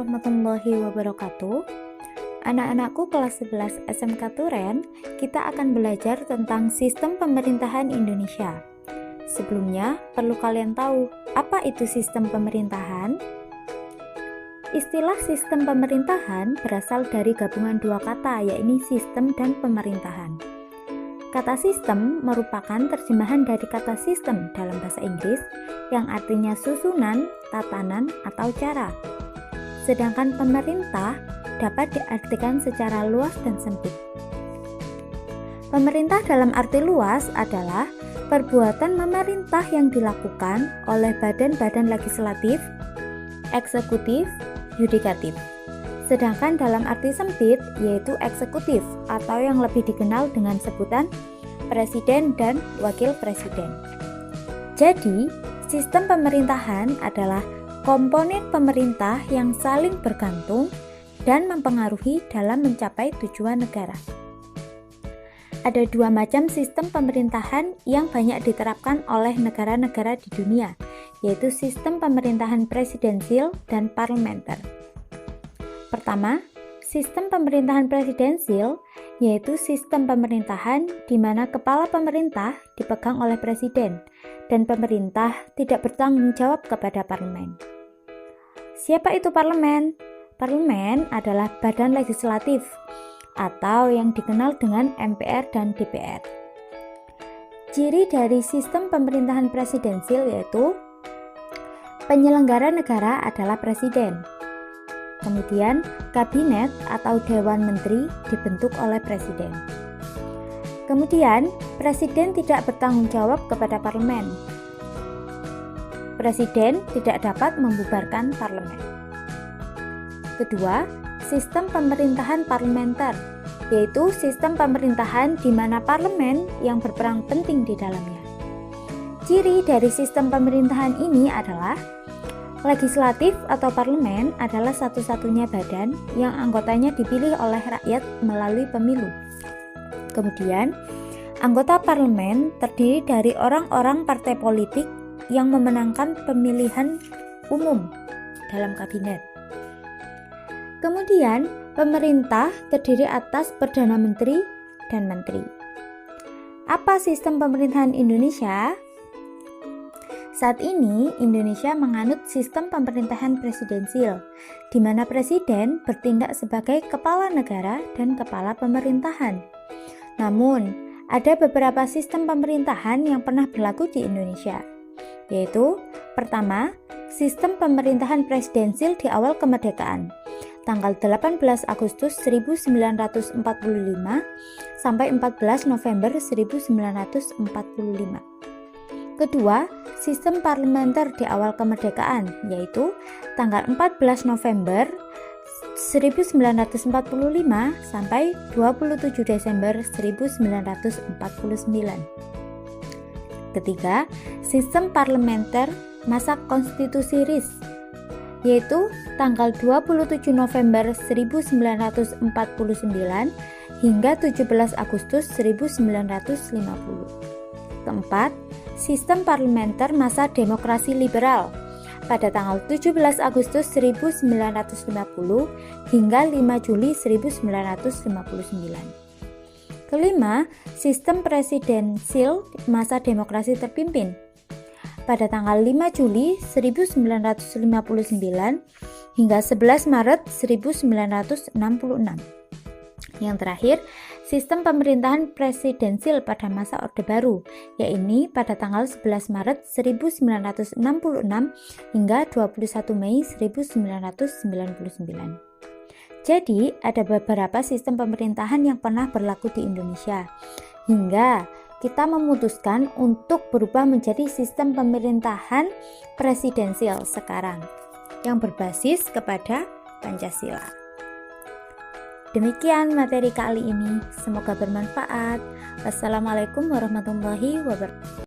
warahmatullahi wabarakatuh. Anak-anakku kelas 11 SMK Turen, kita akan belajar tentang sistem pemerintahan Indonesia. Sebelumnya, perlu kalian tahu, apa itu sistem pemerintahan? Istilah sistem pemerintahan berasal dari gabungan dua kata, yaitu sistem dan pemerintahan. Kata sistem merupakan terjemahan dari kata sistem dalam bahasa Inggris yang artinya susunan, tatanan, atau cara. Sedangkan pemerintah dapat diartikan secara luas dan sempit. Pemerintah dalam arti luas adalah perbuatan memerintah yang dilakukan oleh badan-badan legislatif, eksekutif, yudikatif. Sedangkan dalam arti sempit yaitu eksekutif atau yang lebih dikenal dengan sebutan presiden dan wakil presiden. Jadi, sistem pemerintahan adalah komponen pemerintah yang saling bergantung dan mempengaruhi dalam mencapai tujuan negara. Ada dua macam sistem pemerintahan yang banyak diterapkan oleh negara-negara di dunia, yaitu sistem pemerintahan presidensial dan parlementer. Pertama, sistem pemerintahan presidensial yaitu sistem pemerintahan di mana kepala pemerintah dipegang oleh presiden dan pemerintah tidak bertanggung jawab kepada parlemen. Siapa itu parlemen? Parlemen adalah badan legislatif atau yang dikenal dengan MPR dan DPR. Ciri dari sistem pemerintahan presidensial yaitu penyelenggara negara adalah presiden. Kemudian, kabinet atau dewan menteri dibentuk oleh presiden. Kemudian, presiden tidak bertanggung jawab kepada parlemen. Presiden tidak dapat membubarkan parlemen. Kedua, sistem pemerintahan parlementer, yaitu sistem pemerintahan di mana parlemen yang berperan penting di dalamnya. Ciri dari sistem pemerintahan ini adalah legislatif atau parlemen adalah satu-satunya badan yang anggotanya dipilih oleh rakyat melalui pemilu. Kemudian, anggota parlemen terdiri dari orang-orang partai politik yang memenangkan pemilihan umum dalam kabinet. Kemudian, pemerintah terdiri atas Perdana Menteri dan Menteri. Apa sistem pemerintahan Indonesia? Saat ini, Indonesia menganut sistem pemerintahan presidensial, di mana presiden bertindak sebagai kepala negara dan kepala pemerintahan. Namun, ada beberapa sistem pemerintahan yang pernah berlaku di Indonesia, yaitu pertama, sistem pemerintahan presidensial di awal kemerdekaan, tanggal 18 Agustus 1945 sampai 14 November 1945. Kedua, sistem parlementer di awal kemerdekaan, yaitu tanggal 14 November 1945 sampai 27 Desember 1949. Ketiga, sistem parlementer masa konstitusi RIS, yaitu tanggal 27 November 1949 hingga 17 Agustus 1950. Keempat, sistem parlementer masa demokrasi liberal pada tanggal 17 Agustus 1950 hingga 5 Juli 1959. Kelima, sistem presidensial masa demokrasi terpimpin pada tanggal 5 Juli 1959 hingga 11 Maret 1966. Yang terakhir, sistem pemerintahan presidensial pada masa Orde Baru, yaitu pada tanggal 11 Maret 1966 hingga 21 Mei 1999. Jadi, ada beberapa sistem pemerintahan yang pernah berlaku di Indonesia, hingga kita memutuskan untuk berubah menjadi sistem pemerintahan presidensial sekarang, yang berbasis kepada Pancasila. Demikian materi kali ini, semoga bermanfaat. Wassalamualaikum warahmatullahi wabarakatuh.